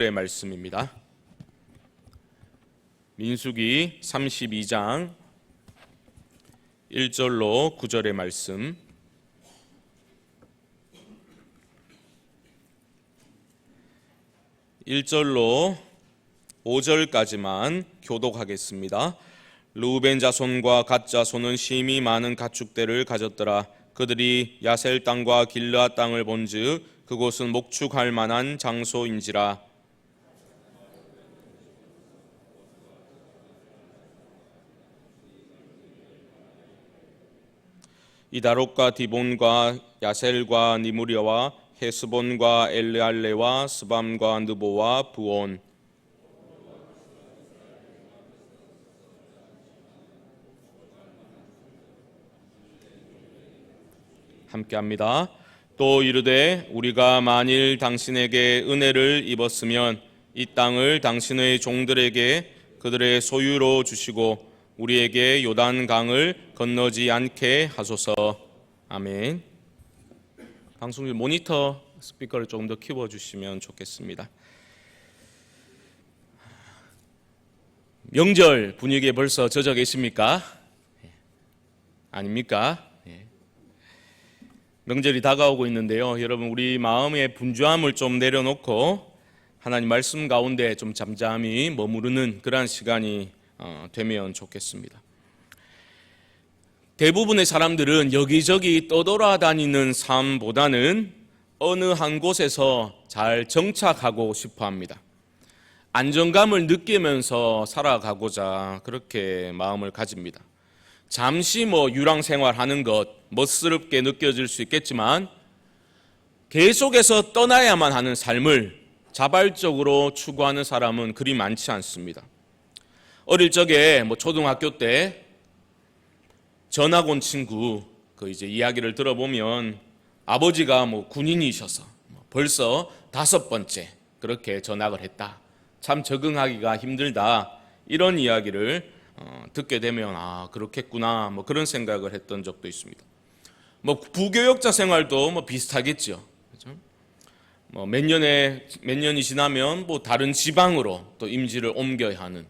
의 말씀입니다. 민수기 32장 1절로 9절의 말씀, (1절로) 5절까지만 교독하겠습니다. 르우벤 자손과 갓 자손은 심히 많은 가축대를 가졌더라. 그들이 야셀 땅과 길르앗 땅을 본즉 그곳은 목축할 만한 장소인지라. 이다롯과 디본과 야셀과 니무려와 헤스본과 엘르알레와 스밤과 느보와 부온, 함께합니다. 또 이르되 우리가 만일 당신에게 은혜를 입었으면 이 땅을 당신의 종들에게 그들의 소유로 주시고 우리에게 요단 강을 건너지 않게 하소서. 아멘. 방송국 모니터 스피커를 조금 더 키워주시면 좋겠습니다. 명절 분위기에 벌써 젖어 계십니까? 아닙니까? 명절이 다가오고 있는데요. 여러분, 우리 마음의 분주함을 좀 내려놓고 하나님 말씀 가운데 좀 잠잠히 머무르는 그러한 시간이 되면 좋겠습니다. 대부분의 사람들은 여기저기 떠돌아다니는 삶보다는 어느 한 곳에서 잘 정착하고 싶어 합니다. 안정감을 느끼면서 살아가고자 그렇게 마음을 가집니다. 잠시 유랑 생활하는 것 멋스럽게 느껴질 수 있겠지만 계속해서 떠나야만 하는 삶을 자발적으로 추구하는 사람은 그리 많지 않습니다. 어릴 적에 초등학교 때 전학 온 친구 이제 이야기를 들어보면 아버지가 군인이셔서 벌써 5번째 그렇게 전학을 했다. 참 적응하기가 힘들다. 이런 이야기를 듣게 되면 그렇겠구나 그런 생각을 했던 적도 있습니다. 부교역자 생활도 비슷하겠죠. 그렇죠? 몇 년이 지나면 다른 지방으로 또 임지를 옮겨야 하는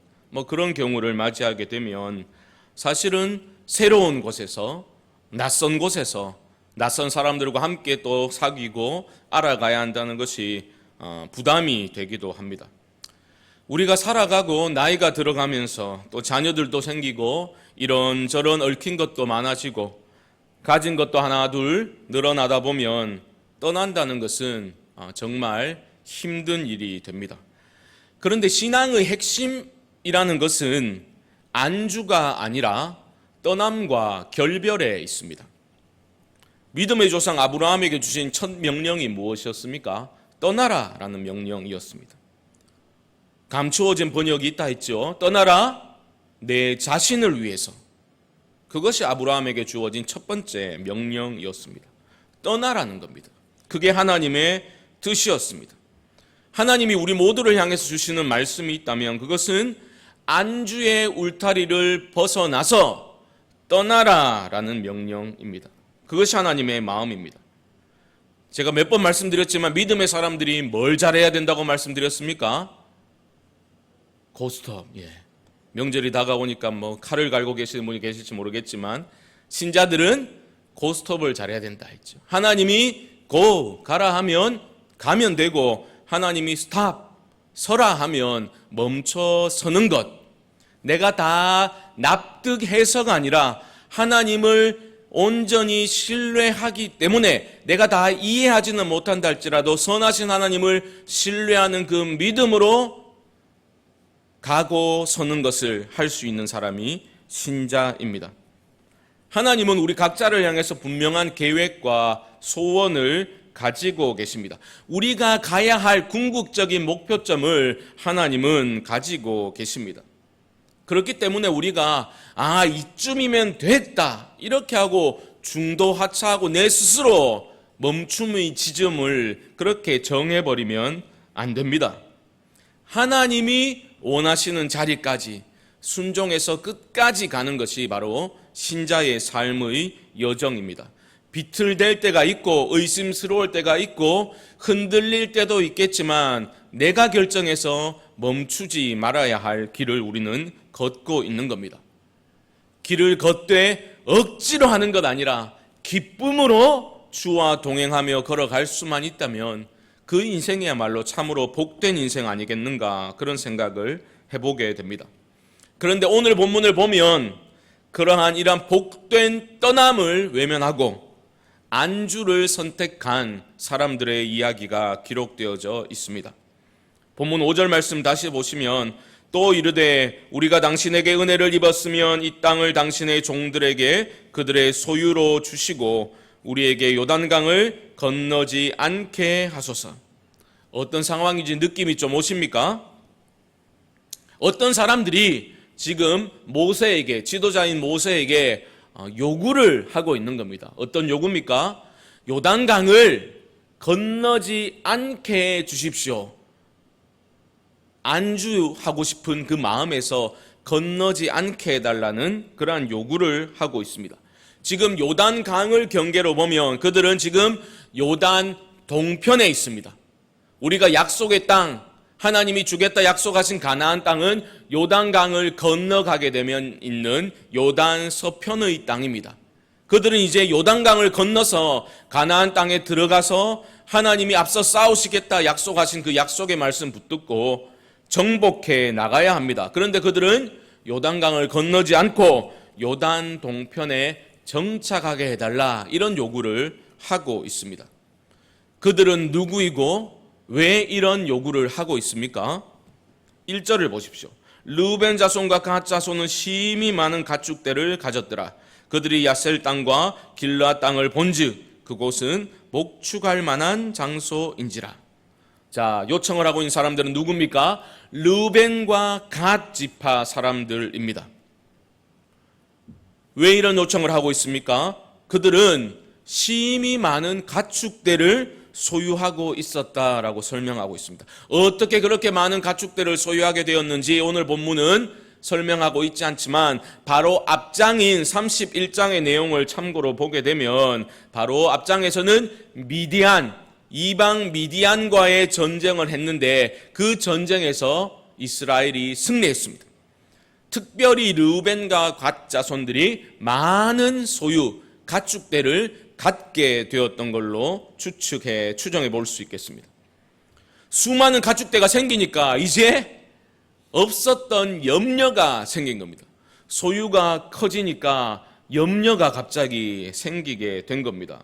그런 경우를 맞이하게 되면 사실은 새로운 곳에서 낯선 곳에서 낯선 사람들과 함께 또 사귀고 알아가야 한다는 것이 부담이 되기도 합니다. 우리가 살아가고 나이가 들어가면서 또 자녀들도 생기고 이런저런 얽힌 것도 많아지고 가진 것도 하나 둘 늘어나다 보면 떠난다는 것은 정말 힘든 일이 됩니다. 그런데 신앙의 핵심이라는 것은 안주가 아니라 떠남과 결별에 있습니다. 믿음의 조상 아브라함에게 주신 첫 명령이 무엇이었습니까? 떠나라라는 명령이었습니다. 감추어진 번역이 있다 했죠. 떠나라 내 자신을 위해서. 그것이 아브라함에게 주어진 첫 번째 명령이었습니다. 떠나라는 겁니다. 그게 하나님의 뜻이었습니다. 하나님이 우리 모두를 향해서 주시는 말씀이 있다면 그것은 안주의 울타리를 벗어나서 떠나라라는 명령입니다. 그것이 하나님의 마음입니다. 제가 몇 번 말씀드렸지만 믿음의 사람들이 뭘 잘해야 된다고 말씀드렸습니까? 고스톱. 명절이 다가오니까 칼을 갈고 계시는 분이 계실지 모르겠지만 신자들은 고스톱을 잘해야 된다 했죠. 하나님이 고 가라 하면 가면 되고 하나님이 스탑 서라 하면 멈춰 서는 것. 내가 다 납득해서가 아니라 하나님을 온전히 신뢰하기 때문에 내가 다 이해하지는 못한다 할지라도 선하신 하나님을 신뢰하는 그 믿음으로 가고 서는 것을 할 수 있는 사람이 신자입니다. 하나님은 우리 각자를 향해서 분명한 계획과 소원을 가지고 계십니다. 우리가 가야 할 궁극적인 목표점을 하나님은 가지고 계십니다. 그렇기 때문에 우리가 이쯤이면 됐다 이렇게 하고 중도하차하고 내 스스로 멈춤의 지점을 그렇게 정해버리면 안 됩니다. 하나님이 원하시는 자리까지 순종해서 끝까지 가는 것이 바로 신자의 삶의 여정입니다. 비틀댈 때가 있고 의심스러울 때가 있고 흔들릴 때도 있겠지만 내가 결정해서 멈추지 말아야 할 길을 우리는 걷고 있는 겁니다. 길을 걷되 억지로 하는 것 아니라 기쁨으로 주와 동행하며 걸어갈 수만 있다면 그 인생이야말로 참으로 복된 인생 아니겠는가, 그런 생각을 해보게 됩니다. 그런데 오늘 본문을 보면 그러한 이러한 복된 떠남을 외면하고 안주를 선택한 사람들의 이야기가 기록되어져 있습니다. 본문 5절 말씀 다시 보시면, 또 이르되 우리가 당신에게 은혜를 입었으면 이 땅을 당신의 종들에게 그들의 소유로 주시고 우리에게 요단강을 건너지 않게 하소서. 어떤 상황인지 느낌이 좀 오십니까? 어떤 사람들이 지금 모세에게, 지도자인 모세에게 요구를 하고 있는 겁니다. 어떤 요구입니까? 요단강을 건너지 않게 해 주십시오. 안주하고 싶은 그 마음에서 건너지 않게 해달라는 그러한 요구를 하고 있습니다. 지금 요단강을 경계로 보면 그들은 지금 요단 동편에 있습니다. 우리가 약속의 땅, 하나님이 주겠다 약속하신 가나안 땅은 요단강을 건너가게 되면 있는 요단 서편의 땅입니다. 그들은 이제 요단강을 건너서 가나안 땅에 들어가서 하나님이 앞서 싸우시겠다 약속하신 그 약속의 말씀 붙들고 정복해 나가야 합니다. 그런데 그들은 요단강을 건너지 않고 요단 동편에 정착하게 해달라, 이런 요구를 하고 있습니다. 그들은 누구이고 왜 이런 요구를 하고 있습니까? 1절을 보십시오. 르우벤 자손과 갓 자손은 심히 많은 가축대를 가졌더라. 그들이 야셀 땅과 길르앗 땅을 본즉 그곳은 목축할 만한 장소인지라. 자, 요청을 하고 있는 사람들은 누굽니까? 르우벤과 갓 지파 사람들입니다. 왜 이런 요청을 하고 있습니까? 그들은 심히 많은 가축대를 소유하고 있었다라고 설명하고 있습니다. 어떻게 그렇게 많은 가축대를 소유하게 되었는지 오늘 본문은 설명하고 있지 않지만 바로 앞장인 31장의 내용을 참고로 보게 되면 바로 앞장에서는 이방 미디안과의 전쟁을 했는데 그 전쟁에서 이스라엘이 승리했습니다. 특별히 르우벤과 갓 자손들이 많은 소유, 가축대를 갖게 되었던 걸로 추정해 볼 수 있겠습니다. 수많은 가축대가 생기니까 이제 없었던 염려가 생긴 겁니다. 소유가 커지니까 염려가 갑자기 생기게 된 겁니다.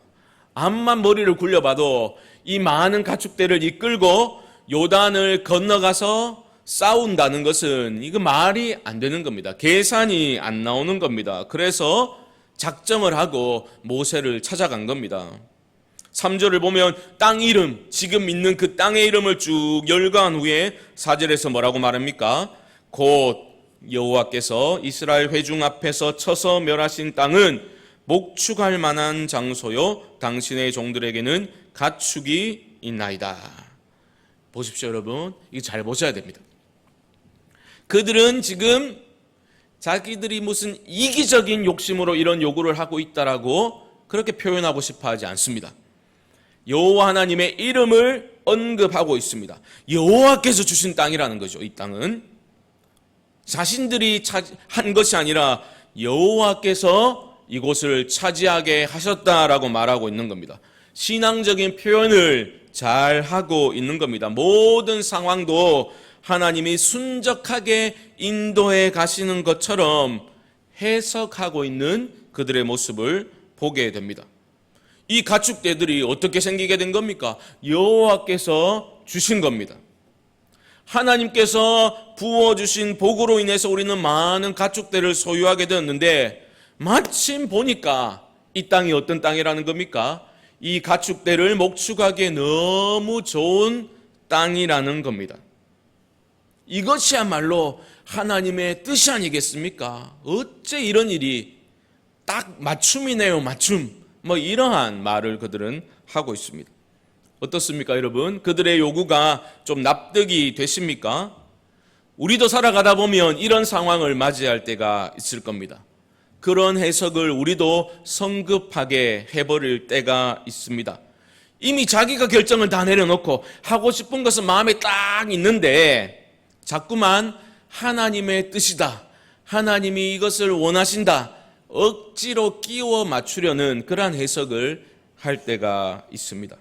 암만 머리를 굴려봐도 이 많은 가축대를 이끌고 요단을 건너가서 싸운다는 것은 이거 말이 안 되는 겁니다. 계산이 안 나오는 겁니다. 그래서 작정을 하고 모세를 찾아간 겁니다. 3절을 보면 땅 이름, 지금 있는 그 땅의 이름을 쭉 열거한 후에 4절에서 뭐라고 말합니까? 곧 여호와께서 이스라엘 회중 앞에서 쳐서 멸하신 땅은 목축할 만한 장소요 당신의 종들에게는 가축이 있나이다. 보십시오 여러분, 이거 잘 보셔야 됩니다. 그들은 지금 자기들이 무슨 이기적인 욕심으로 이런 요구를 하고 있다라고 그렇게 표현하고 싶어 하지 않습니다. 여호와 하나님의 이름을 언급하고 있습니다. 여호와께서 주신 땅이라는 거죠. 이 땅은 자신들이 한 것이 아니라 여호와께서 이곳을 차지하게 하셨다라고 말하고 있는 겁니다. 신앙적인 표현을 잘 하고 있는 겁니다. 모든 상황도 하나님이 순적하게 인도해 가시는 것처럼 해석하고 있는 그들의 모습을 보게 됩니다. 이 가축대들이 어떻게 생기게 된 겁니까? 여호와께서 주신 겁니다. 하나님께서 부어주신 복으로 인해서 우리는 많은 가축대를 소유하게 되었는데 마침 보니까 이 땅이 어떤 땅이라는 겁니까? 이 가축대를 목축하기에 너무 좋은 땅이라는 겁니다. 이것이야말로 하나님의 뜻이 아니겠습니까? 어째 이런 일이 딱 맞춤이네요, 맞춤. 이러한 말을 그들은 하고 있습니다. 어떻습니까, 여러분? 그들의 요구가 좀 납득이 되십니까? 우리도 살아가다 보면 이런 상황을 맞이할 때가 있을 겁니다. 그런 해석을 우리도 성급하게 해버릴 때가 있습니다. 이미 자기가 결정을 다 내려놓고 하고 싶은 것은 마음에 딱 있는데 자꾸만 하나님의 뜻이다, 하나님이 이것을 원하신다, 억지로 끼워 맞추려는 그러한 해석을 할 때가 있습니다.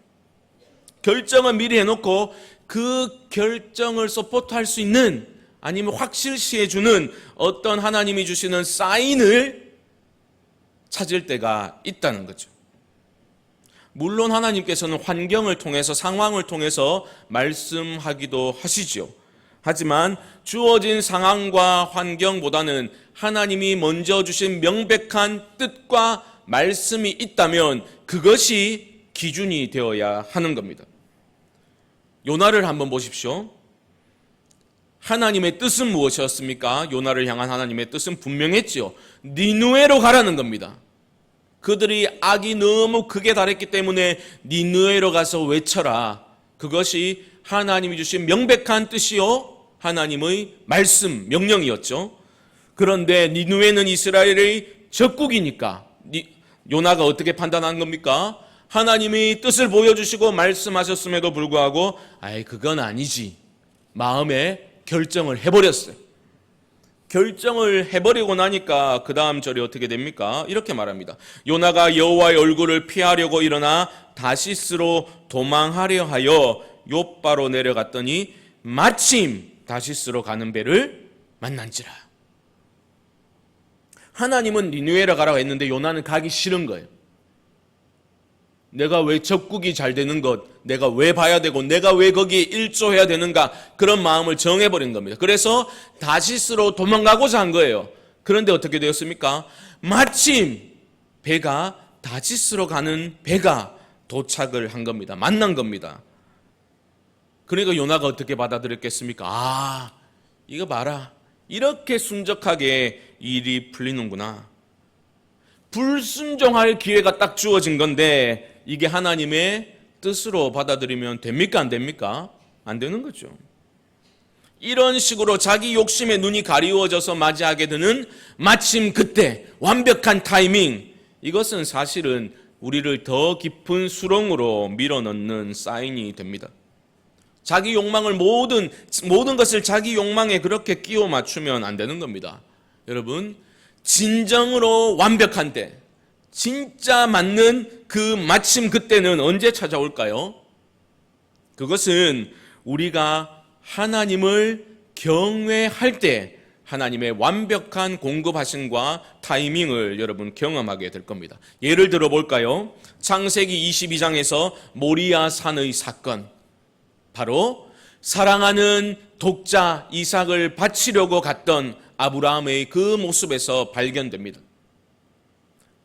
결정은 미리 해놓고 그 결정을 서포트할 수 있는, 아니면 확실시해주는 어떤 하나님이 주시는 사인을 찾을 때가 있다는 거죠. 물론 하나님께서는 환경을 통해서, 상황을 통해서 말씀하기도 하시죠. 하지만 주어진 상황과 환경보다는 하나님이 먼저 주신 명백한 뜻과 말씀이 있다면 그것이 기준이 되어야 하는 겁니다. 요나를 한번 보십시오. 하나님의 뜻은 무엇이었습니까? 요나를 향한 하나님의 뜻은 분명했지요. 니느웨로 가라는 겁니다. 그들이 악이 너무 극에 달했기 때문에 니느웨로 가서 외쳐라. 그것이 하나님이 주신 명백한 뜻이요, 하나님의 말씀, 명령이었죠. 그런데 니느웨는 이스라엘의 적국이니까 요나가 어떻게 판단한 겁니까? 하나님이 뜻을 보여주시고 말씀하셨음에도 불구하고 그건 아니지, 마음에 결정을 해버렸어요. 결정을 해버리고 나니까 그 다음 절이 어떻게 됩니까? 이렇게 말합니다. 요나가 여호와의 얼굴을 피하려고 일어나 다시스로 도망하려 하여 욥바로 내려갔더니 마침 다시스로 가는 배를 만난지라. 하나님은 니느웨로 가라고 했는데 요나는 가기 싫은 거예요. 내가 왜 적국이 잘 되는 것, 내가 왜 봐야 되고, 내가 왜 거기에 일조해야 되는가, 그런 마음을 정해버린 겁니다. 그래서 다시스로 도망가고자 한 거예요. 그런데 어떻게 되었습니까? 마침 배가, 다시스로 가는 배가 도착을 한 겁니다. 만난 겁니다. 그러니까 요나가 어떻게 받아들였겠습니까? 이거 봐라, 이렇게 순적하게 일이 풀리는구나. 불순종할 기회가 딱 주어진 건데 이게 하나님의 뜻으로 받아들이면 됩니까? 안 됩니까? 안 되는 거죠. 이런 식으로 자기 욕심에 눈이 가리워져서 맞이하게 되는 마침 그때 완벽한 타이밍, 이것은 사실은 우리를 더 깊은 수렁으로 밀어넣는 사인이 됩니다. 자기 욕망을 모든 것을 자기 욕망에 그렇게 끼워 맞추면 안 되는 겁니다. 여러분, 진정으로 완벽한 때, 진짜 맞는 그 마침 그때는 언제 찾아올까요? 그것은 우리가 하나님을 경외할 때 하나님의 완벽한 공급하심과 타이밍을 여러분 경험하게 될 겁니다. 예를 들어 볼까요? 창세기 22장에서 모리아 산의 사건, 바로 사랑하는 독자 이삭을 바치려고 갔던 아브라함의 그 모습에서 발견됩니다.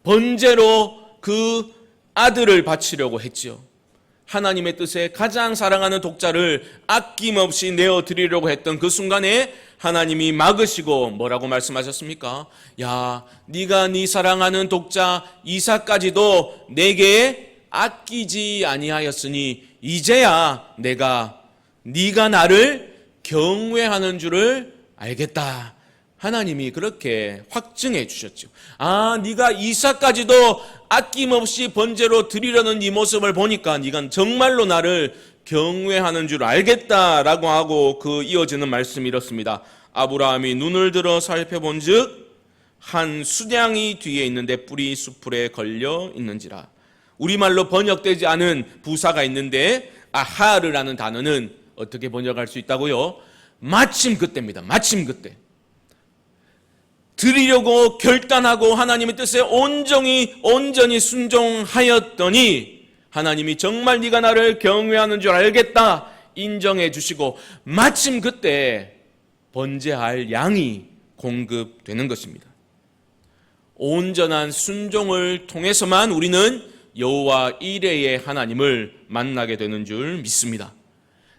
번제로 그 아들을 바치려고 했죠. 하나님의 뜻에 가장 사랑하는 독자를 아낌없이 내어드리려고 했던 그 순간에 하나님이 막으시고 뭐라고 말씀하셨습니까? 야, 네가 네 사랑하는 독자 이삭까지도 내게 아끼지 아니하였으니 이제야 내가 네가 나를 경외하는 줄을 알겠다. 하나님이 그렇게 확증해 주셨죠. 네가 이삭까지도 아낌없이 번제로 드리려는 네 모습을 보니까 네가 정말로 나를 경외하는 줄 알겠다라고 하고 그 이어지는 말씀이 이렇습니다. 아브라함이 눈을 들어 살펴본즉 한 수냥이 뒤에 있는데 뿔이 수풀에 걸려 있는지라. 우리말로 번역되지 않은 부사가 있는데 아하르라는 단어는 어떻게 번역할 수 있다고요? 마침 그때입니다. 마침 그때. 드리려고 결단하고 하나님의 뜻에 온전히 순종하였더니 하나님이 정말 네가 나를 경외하는 줄 알겠다 인정해 주시고 마침 그때 번제할 양이 공급되는 것입니다. 온전한 순종을 통해서만 우리는 여호와 이레의 하나님을 만나게 되는 줄 믿습니다.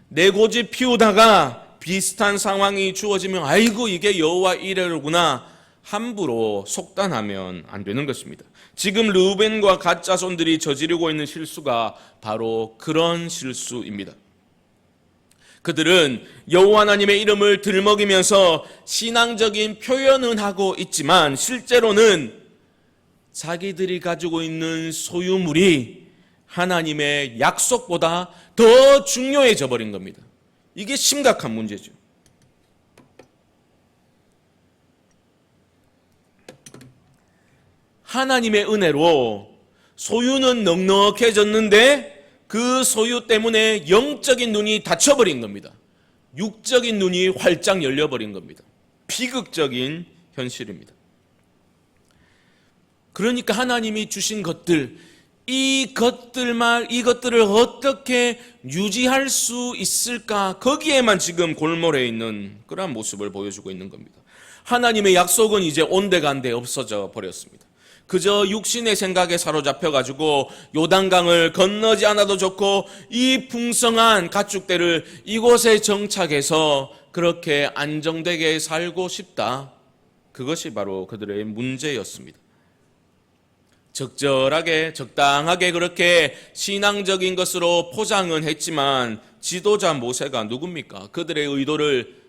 내 고집 피우다가 비슷한 상황이 주어지면 아이고 이게 여호와 이레로구나 함부로 속단하면 안 되는 것입니다. 지금 르우벤과 갓 자손들이 저지르고 있는 실수가 바로 그런 실수입니다. 그들은 여호와 하나님의 이름을 들먹이면서 신앙적인 표현은 하고 있지만 실제로는 자기들이 가지고 있는 소유물이 하나님의 약속보다 더 중요해져 버린 겁니다. 이게 심각한 문제죠. 하나님의 은혜로 소유는 넉넉해졌는데 그 소유 때문에 영적인 눈이 닫혀버린 겁니다. 육적인 눈이 활짝 열려버린 겁니다. 비극적인 현실입니다. 그러니까 하나님이 주신 것들, 이것들을 어떻게 유지할 수 있을까? 거기에만 지금 골몰해 있는 그런 모습을 보여주고 있는 겁니다. 하나님의 약속은 이제 온데간데 없어져 버렸습니다. 그저 육신의 생각에 사로잡혀가지고 요단강을 건너지 않아도 좋고 이 풍성한 가축대를 이곳에 정착해서 그렇게 안정되게 살고 싶다. 그것이 바로 그들의 문제였습니다. 적절하게 적당하게 그렇게 신앙적인 것으로 포장은 했지만 지도자 모세가 누굽니까? 그들의 의도를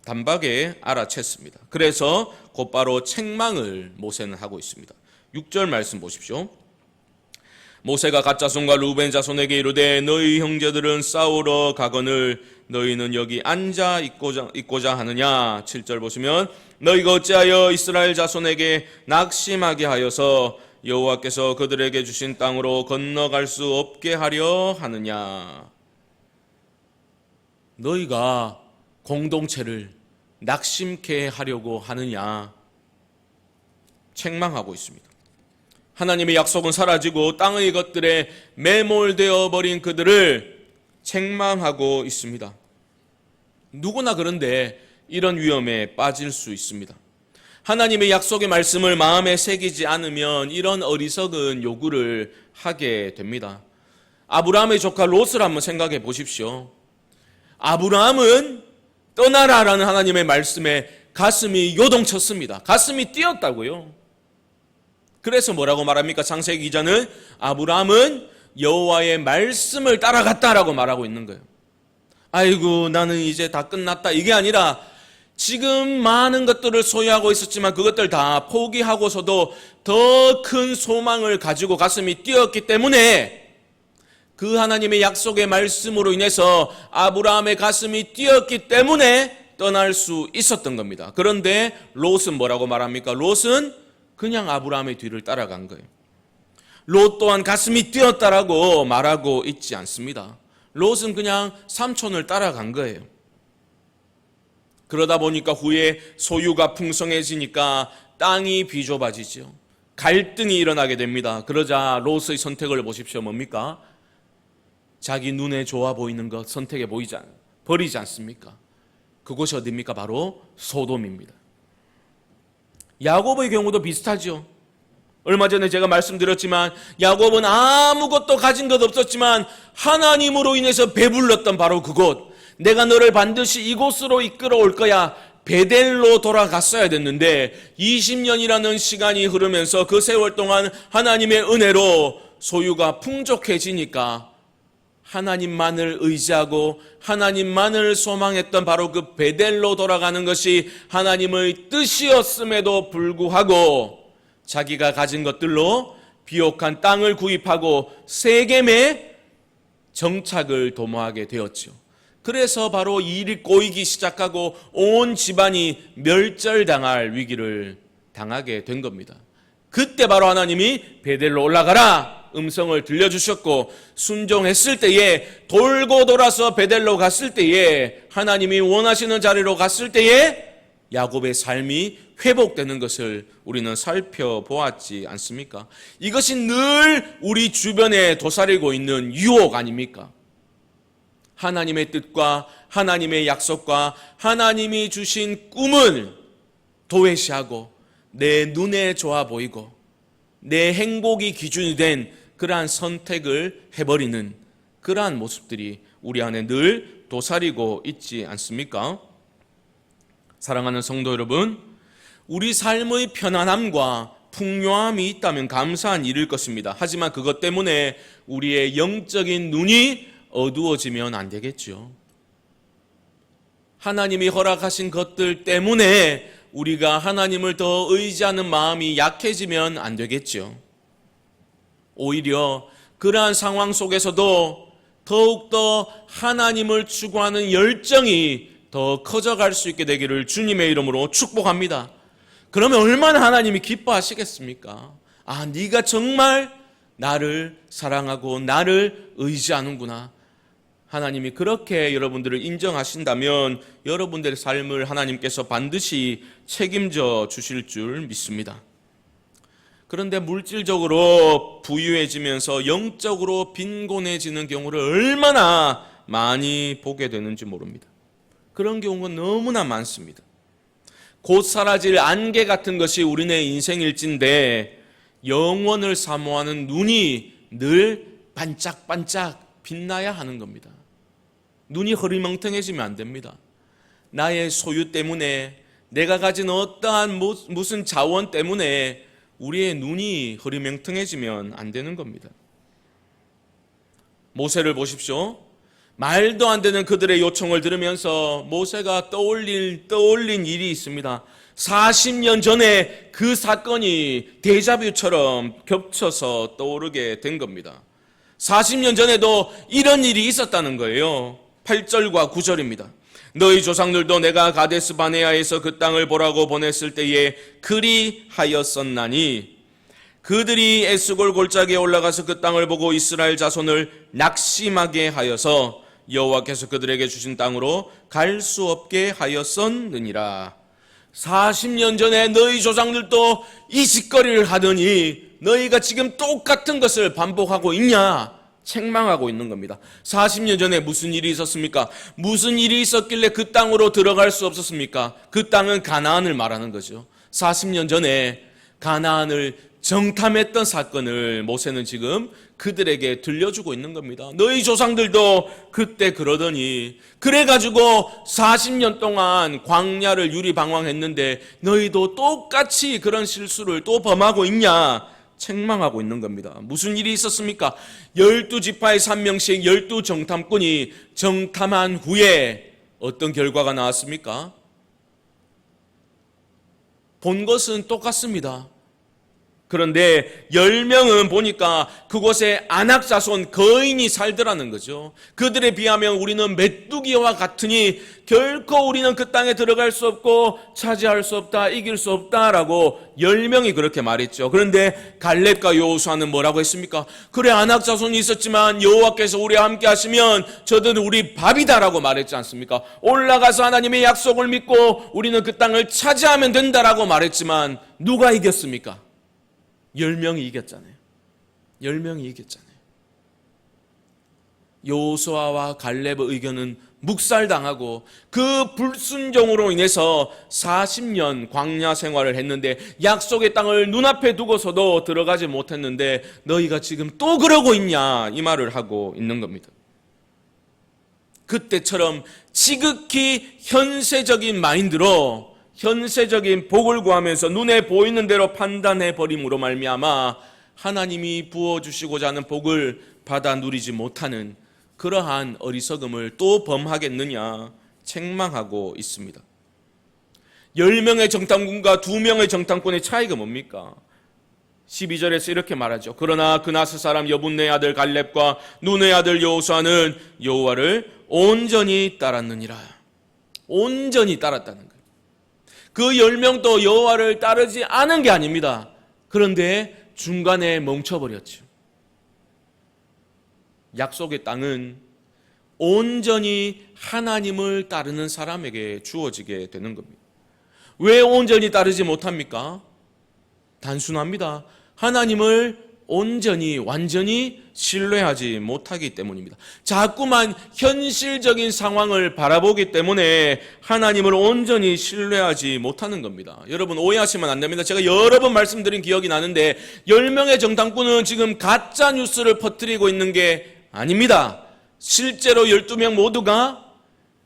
단박에 알아챘습니다. 그래서 곧바로 책망을 모세는 하고 있습니다. 6절 말씀 보십시오. 모세가 갓 자손과 루벤 자손에게 이르되 너희 형제들은 싸우러 가거늘 너희는 여기 앉아 있고자 하느냐. 7절 보시면 너희가 어찌하여 이스라엘 자손에게 낙심하게 하여서 여호와께서 그들에게 주신 땅으로 건너갈 수 없게 하려 하느냐. 너희가 공동체를 낙심케 하려고 하느냐. 책망하고 있습니다. 하나님의 약속은 사라지고 땅의 것들에 매몰되어 버린 그들을 책망하고 있습니다. 누구나 그런데 이런 위험에 빠질 수 있습니다. 하나님의 약속의 말씀을 마음에 새기지 않으면 이런 어리석은 요구를 하게 됩니다. 아브라함의 조카 롯을 한번 생각해 보십시오. 아브라함은 떠나라라는 하나님의 말씀에 가슴이 요동쳤습니다. 가슴이 뛰었다고요. 그래서 뭐라고 말합니까? 창세기 기자는 아브라함은 여호와의 말씀을 따라갔다라고 말하고 있는 거예요. 아이고 나는 이제 다 끝났다. 이게 아니라 지금 많은 것들을 소유하고 있었지만 그것들 다 포기하고서도 더 큰 소망을 가지고 가슴이 뛰었기 때문에 그 하나님의 약속의 말씀으로 인해서 아브라함의 가슴이 뛰었기 때문에 떠날 수 있었던 겁니다. 그런데 롯은 뭐라고 말합니까? 롯은 그냥 아브라함의 뒤를 따라간 거예요. 롯 또한 가슴이 뛰었다라고 말하고 있지 않습니다. 롯은 그냥 삼촌을 따라간 거예요. 그러다 보니까 후에 소유가 풍성해지니까 땅이 비좁아지죠. 갈등이 일어나게 됩니다. 그러자 롯의 선택을 보십시오. 뭡니까? 자기 눈에 좋아 보이는 것 선택해 버리지 않습니까? 그곳이 어디입니까? 바로 소돔입니다. 야곱의 경우도 비슷하죠. 얼마 전에 제가 말씀드렸지만 야곱은 아무것도 가진 것 없었지만 하나님으로 인해서 배불렀던 바로 그곳, 내가 너를 반드시 이곳으로 이끌어올 거야, 베델로 돌아갔어야 됐는데 20년이라는 시간이 흐르면서 그 세월 동안 하나님의 은혜로 소유가 풍족해지니까 하나님만을 의지하고 하나님만을 소망했던 바로 그 베델로 돌아가는 것이 하나님의 뜻이었음에도 불구하고 자기가 가진 것들로 비옥한 땅을 구입하고 세겜에 정착을 도모하게 되었죠. 그래서 바로 일이 꼬이기 시작하고 온 집안이 멸절당할 위기를 당하게 된 겁니다. 그때 바로 하나님이 베델로 올라가라 음성을 들려주셨고, 순종했을 때에, 돌고 돌아서 베델로 갔을 때에, 하나님이 원하시는 자리로 갔을 때에 야곱의 삶이 회복되는 것을 우리는 살펴보았지 않습니까? 이것이 늘 우리 주변에 도사리고 있는 유혹 아닙니까? 하나님의 뜻과 하나님의 약속과 하나님이 주신 꿈을 도외시하고 내 눈에 좋아 보이고 내 행복이 기준이 된 그러한 선택을 해버리는 그러한 모습들이 우리 안에 늘 도사리고 있지 않습니까? 사랑하는 성도 여러분, 우리 삶의 편안함과 풍요함이 있다면 감사한 일일 것입니다. 하지만 그것 때문에 우리의 영적인 눈이 어두워지면 안 되겠죠. 하나님이 허락하신 것들 때문에 우리가 하나님을 더 의지하는 마음이 약해지면 안 되겠죠. 오히려 그러한 상황 속에서도 더욱더 하나님을 추구하는 열정이 더 커져갈 수 있게 되기를 주님의 이름으로 축복합니다. 그러면 얼마나 하나님이 기뻐하시겠습니까? 아, 네가 정말 나를 사랑하고 나를 의지하는구나. 하나님이 그렇게 여러분들을 인정하신다면 여러분들의 삶을 하나님께서 반드시 책임져 주실 줄 믿습니다. 그런데 물질적으로 부유해지면서 영적으로 빈곤해지는 경우를 얼마나 많이 보게 되는지 모릅니다. 그런 경우가 너무나 많습니다. 곧 사라질 안개 같은 것이 우리네 인생일진데 영원을 사모하는 눈이 늘 반짝반짝 빛나야 하는 겁니다. 눈이 흐리멍텅해지면 안 됩니다. 나의 소유 때문에, 내가 가진 어떠한 무슨 자원 때문에 우리의 눈이 흐리멍텅해지면 안 되는 겁니다. 모세를 보십시오. 말도 안 되는 그들의 요청을 들으면서 모세가 떠올린 일이 있습니다. 40년 전에 그 사건이 데자뷰처럼 겹쳐서 떠오르게 된 겁니다. 40년 전에도 이런 일이 있었다는 거예요. 8절과 9절입니다. 너희 조상들도 내가 가데스 바네아에서 그 땅을 보라고 보냈을 때에 그리하였었나니 그들이 에스골 골짜기에 올라가서 그 땅을 보고 이스라엘 자손을 낙심하게 하여서 여호와께서 그들에게 주신 땅으로 갈 수 없게 하였었느니라. 40년 전에 너희 조상들도 이 짓거리를 하더니 너희가 지금 똑같은 것을 반복하고 있냐? 책망하고 있는 겁니다. 40년 전에 무슨 일이 있었습니까? 무슨 일이 있었길래 그 땅으로 들어갈 수 없었습니까? 그 땅은 가나안을 말하는 거죠. 40년 전에 가나안을 정탐했던 사건을 모세는 지금 그들에게 들려주고 있는 겁니다. 너희 조상들도 그때 그러더니 그래가지고 40년 동안 광야를 유리방황했는데 너희도 똑같이 그런 실수를 또 범하고 있냐? 책망하고 있는 겁니다. 무슨 일이 있었습니까? 12지파의 3명씩 12정탐꾼이 정탐한 후에 어떤 결과가 나왔습니까? 본 것은 똑같습니다. 그런데 10명은 보니까 그곳에 안악자손 거인이 살더라는 거죠. 그들에 비하면 우리는 메뚜기와 같으니 결코 우리는 그 땅에 들어갈 수 없고 차지할 수 없다, 이길 수 없다라고 10명이 그렇게 말했죠. 그런데 갈렙과 여호수아는 뭐라고 했습니까? 그래, 안악자손이 있었지만 여호와께서 우리와 함께 하시면 저들은 우리 밥이다라고 말했지 않습니까? 올라가서 하나님의 약속을 믿고 우리는 그 땅을 차지하면 된다라고 말했지만 누가 이겼습니까? 10명이 이겼잖아요. 10명이 이겼잖아요. 여호수아와 갈렙의 의견은 묵살당하고 그 불순종으로 인해서 40년 광야 생활을 했는데 약속의 땅을 눈앞에 두고서도 들어가지 못했는데 너희가 지금 또 그러고 있냐, 이 말을 하고 있는 겁니다. 그때처럼 지극히 현세적인 마인드로 현세적인 복을 구하면서 눈에 보이는 대로 판단해 버림으로 말미암아 하나님이 부어주시고자 하는 복을 받아 누리지 못하는 그러한 어리석음을 또 범하겠느냐 책망하고 있습니다. 10명의 정탐꾼과 2명의 정탐꾼의 차이가 뭡니까? 12절에서 이렇게 말하죠. 그러나 그나스 사람 여분네 아들 갈렙과 눈의 아들 여호수아는 여호와를 온전히 따랐느니라. 온전히 따랐다는 거예요. 그 10명도 여호와를 따르지 않은 게 아닙니다. 그런데 중간에 멈춰버렸죠. 약속의 땅은 온전히 하나님을 따르는 사람에게 주어지게 되는 겁니다. 왜 온전히 따르지 못합니까? 단순합니다. 하나님을 온전히 완전히 신뢰하지 못하기 때문입니다. 자꾸만 현실적인 상황을 바라보기 때문에 하나님을 온전히 신뢰하지 못하는 겁니다. 여러분 오해하시면 안 됩니다. 제가 여러 번 말씀드린 기억이 나는데 10명의 정탐꾼은 지금 가짜 뉴스를 퍼뜨리고 있는 게 아닙니다. 실제로 12명 모두가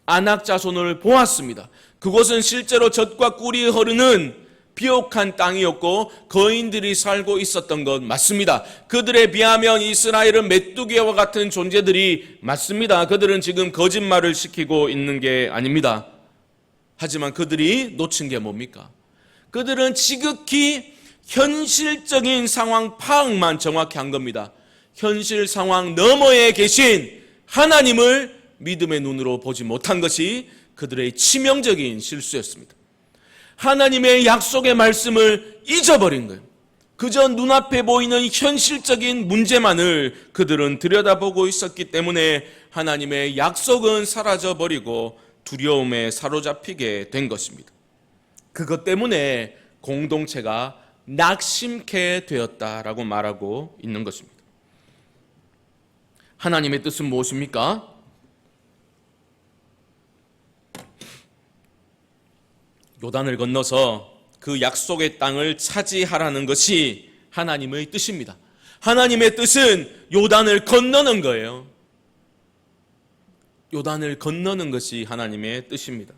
안악 자손을 보았습니다. 그곳은 실제로 젖과 꿀이 흐르는 비옥한 땅이었고 거인들이 살고 있었던 것 맞습니다. 그들에 비하면 이스라엘은 메뚜기와 같은 존재들이 맞습니다. 그들은 지금 거짓말을 시키고 있는 게 아닙니다. 하지만 그들이 놓친 게 뭡니까? 그들은 지극히 현실적인 상황 파악만 정확히 한 겁니다. 현실 상황 너머에 계신 하나님을 믿음의 눈으로 보지 못한 것이 그들의 치명적인 실수였습니다. 하나님의 약속의 말씀을 잊어버린 거예요. 그저 눈앞에 보이는 현실적인 문제만을 그들은 들여다보고 있었기 때문에 하나님의 약속은 사라져버리고 두려움에 사로잡히게 된 것입니다. 그것 때문에 공동체가 낙심케 되었다라고 말하고 있는 것입니다. 하나님의 뜻은 무엇입니까? 요단을 건너서 그 약속의 땅을 차지하라는 것이 하나님의 뜻입니다. 하나님의 뜻은 요단을 건너는 거예요. 요단을 건너는 것이 하나님의 뜻입니다.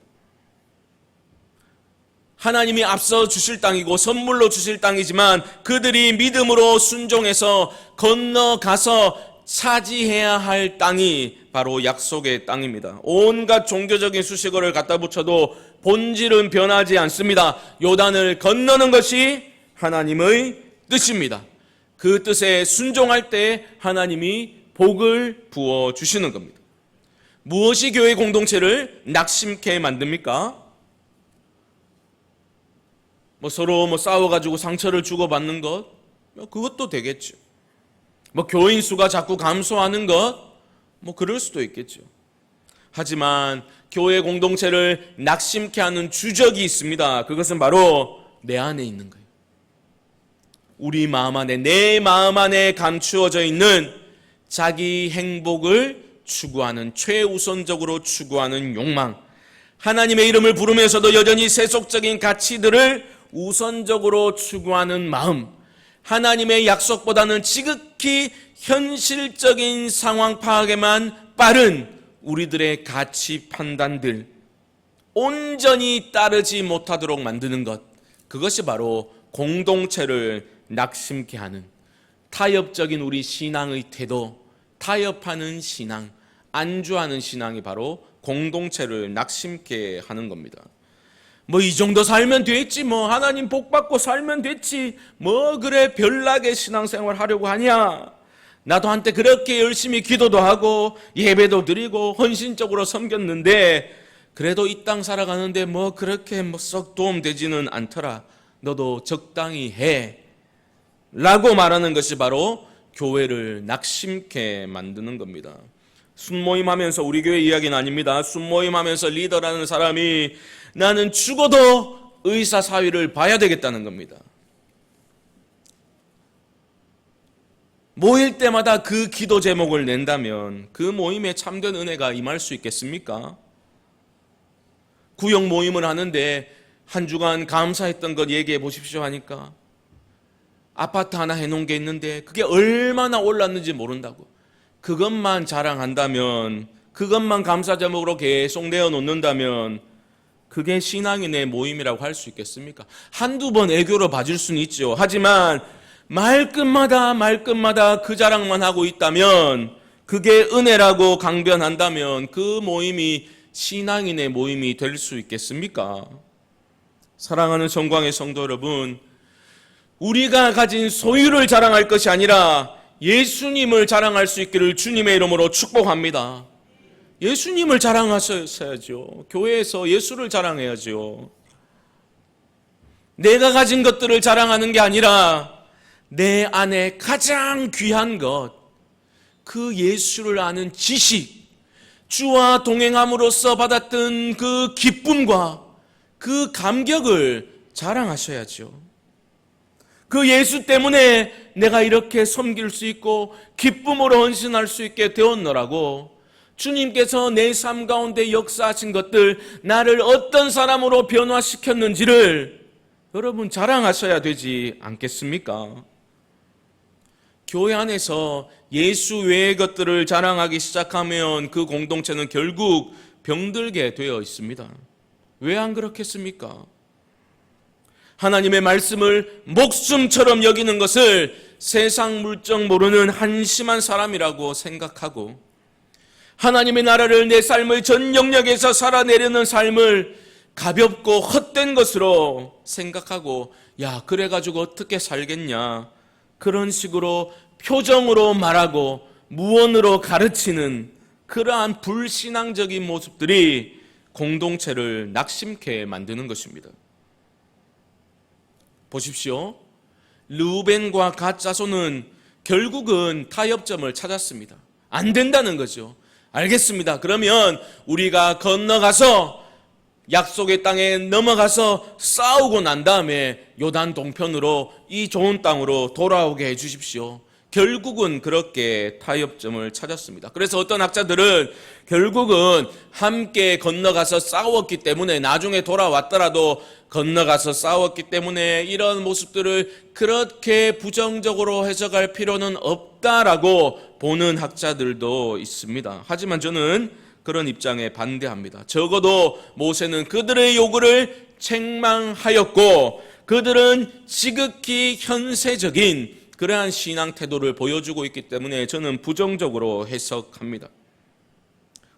하나님이 앞서 주실 땅이고 선물로 주실 땅이지만 그들이 믿음으로 순종해서 건너가서 차지해야 할 땅이 바로 약속의 땅입니다. 온갖 종교적인 수식어를 갖다 붙여도 본질은 변하지 않습니다. 요단을 건너는 것이 하나님의 뜻입니다. 그 뜻에 순종할 때 하나님이 복을 부어주시는 겁니다. 무엇이 교회 공동체를 낙심케 만듭니까? 서로 싸워가지고 상처를 주고받는 것? 그것도 되겠죠. 교인 수가 자꾸 감소하는 것? 그럴 수도 있겠죠. 하지만 교회 공동체를 낙심케 하는 주적이 있습니다. 그것은 바로 내 안에 있는 거예요. 우리 마음 안에, 내 마음 안에 감추어져 있는 자기 행복을 추구하는, 최우선적으로 추구하는 욕망, 하나님의 이름을 부르면서도 여전히 세속적인 가치들을 우선적으로 추구하는 마음, 하나님의 약속보다는 지극히 현실적인 상황 파악에만 빠른 우리들의 가치 판단들, 온전히 따르지 못하도록 만드는 것, 그것이 바로 공동체를 낙심케 하는 타협적인 우리 신앙의 태도, 타협하는 신앙, 안주하는 신앙이 바로 공동체를 낙심케 하는 겁니다. 이 정도 살면 됐지, 하나님 복 받고 살면 됐지, 그래 별나게 신앙생활 하려고 하냐. 나도 한때 그렇게 열심히 기도도 하고 예배도 드리고 헌신적으로 섬겼는데 그래도 이 땅 살아가는데 그렇게 썩 도움되지는 않더라. 너도 적당히 해 라고 말하는 것이 바로 교회를 낙심케 만드는 겁니다. 순모임하면서, 우리 교회 이야기는 아닙니다. 순모임하면서 리더라는 사람이 나는 죽어도 의사 사위를 봐야 되겠다는 겁니다. 모일 때마다 그 기도 제목을 낸다면 그 모임에 참된 은혜가 임할 수 있겠습니까? 구역 모임을 하는데 한 주간 감사했던 것 얘기해 보십시오 하니까 아파트 하나 해놓은 게 있는데 그게 얼마나 올랐는지 모른다고, 그것만 자랑한다면, 그것만 감사 제목으로 계속 내어놓는다면 그게 신앙인의 모임이라고 할 수 있겠습니까? 한두 번 애교로 봐줄 수는 있죠. 하지만 말끝마다 그 자랑만 하고 있다면, 그게 은혜라고 강변한다면 그 모임이 신앙인의 모임이 될 수 있겠습니까? 사랑하는 성광의 성도 여러분, 우리가 가진 소유를 자랑할 것이 아니라 예수님을 자랑할 수 있기를 주님의 이름으로 축복합니다. 예수님을 자랑하셔야죠. 교회에서 예수를 자랑해야죠. 내가 가진 것들을 자랑하는 게 아니라 내 안에 가장 귀한 것, 그 예수를 아는 지식, 주와 동행함으로써 받았던 그 기쁨과 그 감격을 자랑하셔야죠. 그 예수 때문에 내가 이렇게 섬길 수 있고 기쁨으로 헌신할 수 있게 되었노라고, 주님께서 내 삶 가운데 역사하신 것들, 나를 어떤 사람으로 변화시켰는지를 여러분 자랑하셔야 되지 않겠습니까? 교회 안에서 예수 외의 것들을 자랑하기 시작하면 그 공동체는 결국 병들게 되어 있습니다. 왜 안 그렇겠습니까? 하나님의 말씀을 목숨처럼 여기는 것을 세상 물정 모르는 한심한 사람이라고 생각하고, 하나님의 나라를 내 삶의 전 영역에서 살아내려는 삶을 가볍고 헛된 것으로 생각하고, 그래가지고 어떻게 살겠냐, 그런 식으로 표정으로 말하고 무언으로 가르치는 그러한 불신앙적인 모습들이 공동체를 낙심케 만드는 것입니다. 보십시오. 르우벤과 갓 자손은 결국은 타협점을 찾았습니다. 안 된다는 거죠. 알겠습니다. 그러면 우리가 건너가서 약속의 땅에 넘어가서 싸우고 난 다음에 요단 동편으로 이 좋은 땅으로 돌아오게 해 주십시오. 결국은 그렇게 타협점을 찾았습니다. 그래서 어떤 학자들은 결국은 함께 건너가서 싸웠기 때문에 나중에 돌아왔더라도 건너가서 싸웠기 때문에 이런 모습들을 그렇게 부정적으로 해석할 필요는 없다라고 보는 학자들도 있습니다. 하지만 저는 그런 입장에 반대합니다. 적어도 모세는 그들의 요구를 책망하였고 그들은 지극히 현세적인 그러한 신앙 태도를 보여주고 있기 때문에 저는 부정적으로 해석합니다.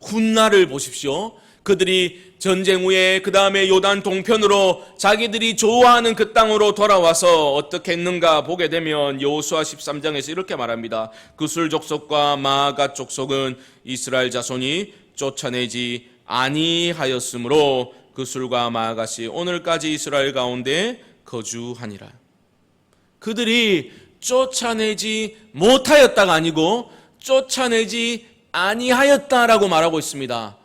훗날을 보십시오. 그들이 전쟁 후에 그 다음에 요단 동편으로 자기들이 좋아하는 그 땅으로 돌아와서 어떻게 했는가 보게 되면 여호수아 13장에서 이렇게 말합니다. 그술 족속과 마아갓 족속은 이스라엘 자손이 쫓아내지 아니하였으므로 그술과 마아갓이 오늘까지 이스라엘 가운데 거주하니라. 그들이 쫓아내지 못하였다가 아니고 쫓아내지 아니하였다라고 말하고 있습니다.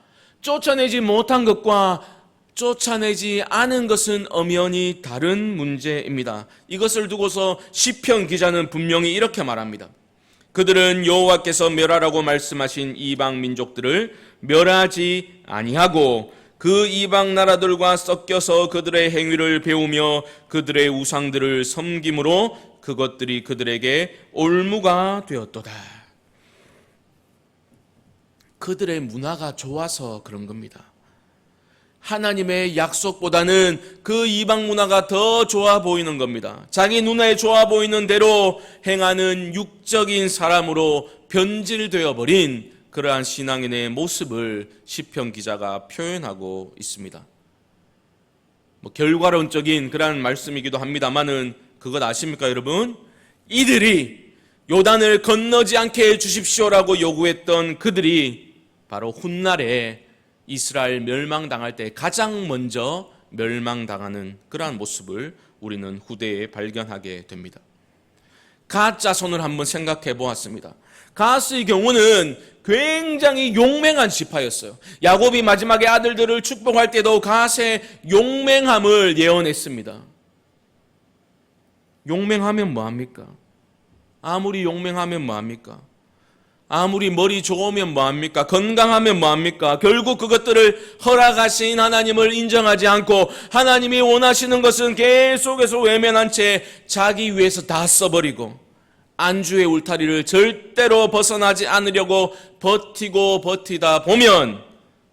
쫓아내지 못한 것과 쫓아내지 않은 것은 엄연히 다른 문제입니다. 이것을 두고서 시편 기자는 분명히 이렇게 말합니다. 그들은 여호와께서 멸하라고 말씀하신 이방 민족들을 멸하지 아니하고 그 이방 나라들과 섞여서 그들의 행위를 배우며 그들의 우상들을 섬김으로 그것들이 그들에게 올무가 되었도다. 그들의 문화가 좋아서 그런 겁니다. 하나님의 약속보다는 그 이방 문화가 더 좋아 보이는 겁니다. 자기 눈에 좋아 보이는 대로 행하는 육적인 사람으로 변질되어 버린 그러한 신앙인의 모습을 시편 기자가 표현하고 있습니다. 결과론적인 그러한 말씀이기도 합니다만은 그것 아십니까 여러분? 이들이 요단을 건너지 않게 해주십시오라고 요구했던 그들이 바로 훗날에 이스라엘 멸망당할 때 가장 먼저 멸망당하는 그러한 모습을 우리는 후대에 발견하게 됩니다. 갓 자손을 한번 생각해 보았습니다. 갓의 경우는 굉장히 용맹한 지파였어요. 야곱이 마지막에 아들들을 축복할 때도 갓의 용맹함을 예언했습니다. 용맹하면 뭐합니까? 아무리 용맹하면 뭐합니까? 아무리 머리 좋으면 뭐합니까? 건강하면 뭐합니까? 결국 그것들을 허락하신 하나님을 인정하지 않고 하나님이 원하시는 것은 계속해서 외면한 채 자기 위해서 다 써버리고 안주의 울타리를 절대로 벗어나지 않으려고 버티고 버티다 보면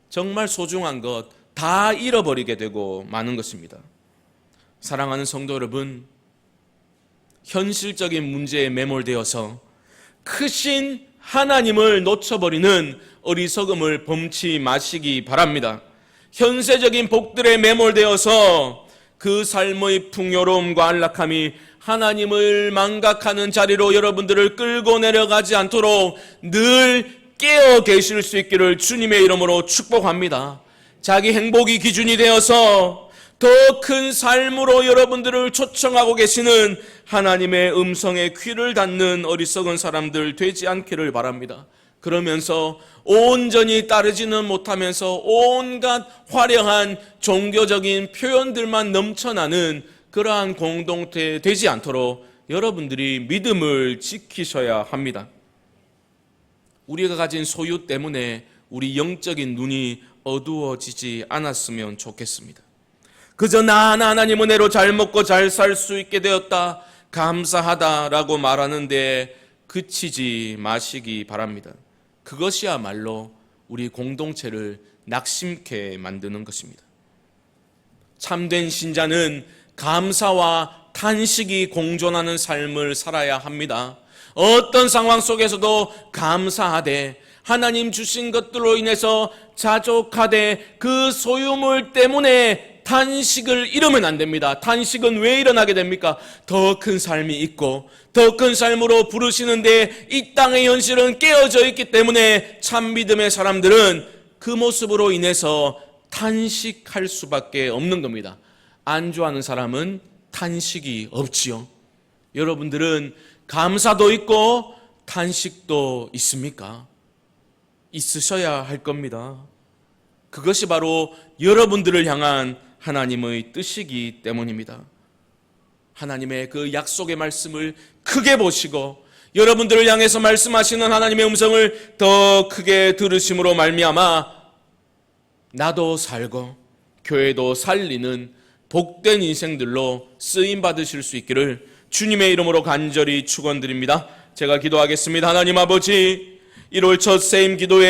정말 소중한 것 다 잃어버리게 되고 마는 것입니다. 사랑하는 성도 여러분, 현실적인 문제에 매몰되어서 크신 하나님을 놓쳐버리는 어리석음을 범치 마시기 바랍니다. 현세적인 복들에 매몰되어서 그 삶의 풍요로움과 안락함이 하나님을 망각하는 자리로 여러분들을 끌고 내려가지 않도록 늘 깨어 계실 수 있기를 주님의 이름으로 축복합니다. 자기 행복이 기준이 되어서 더 큰 삶으로 여러분들을 초청하고 계시는 하나님의 음성에 귀를 닫는 어리석은 사람들 되지 않기를 바랍니다. 그러면서 온전히 따르지는 못하면서 온갖 화려한 종교적인 표현들만 넘쳐나는 그러한 공동체 되지 않도록 여러분들이 믿음을 지키셔야 합니다. 우리가 가진 소유 때문에 우리 영적인 눈이 어두워지지 않았으면 좋겠습니다. 그저 나 하나님 은혜로 잘 먹고 잘 살 수 있게 되었다, 감사하다라고 말하는데 그치지 마시기 바랍니다. 그것이야말로 우리 공동체를 낙심케 만드는 것입니다. 참된 신자는 감사와 탄식이 공존하는 삶을 살아야 합니다. 어떤 상황 속에서도 감사하되 하나님 주신 것들로 인해서 자족하되 그 소유물 때문에 탄식을 잃으면 안 됩니다. 탄식은 왜 일어나게 됩니까? 더 큰 삶이 있고 더 큰 삶으로 부르시는데 이 땅의 현실은 깨어져 있기 때문에 참 믿음의 사람들은 그 모습으로 인해서 탄식할 수밖에 없는 겁니다. 안주하는 사람은 탄식이 없지요. 여러분들은 감사도 있고 탄식도 있습니까? 있으셔야 할 겁니다. 그것이 바로 여러분들을 향한 하나님의 뜻이기 때문입니다. 하나님의 그 약속의 말씀을 크게 보시고 여러분들을 향해서 말씀하시는 하나님의 음성을 더 크게 들으심으로 말미암아 나도 살고 교회도 살리는 복된 인생들로 쓰임 받으실 수 있기를 주님의 이름으로 간절히 축원드립니다. 제가 기도하겠습니다. 하나님 아버지, 1월 첫 세임 기도에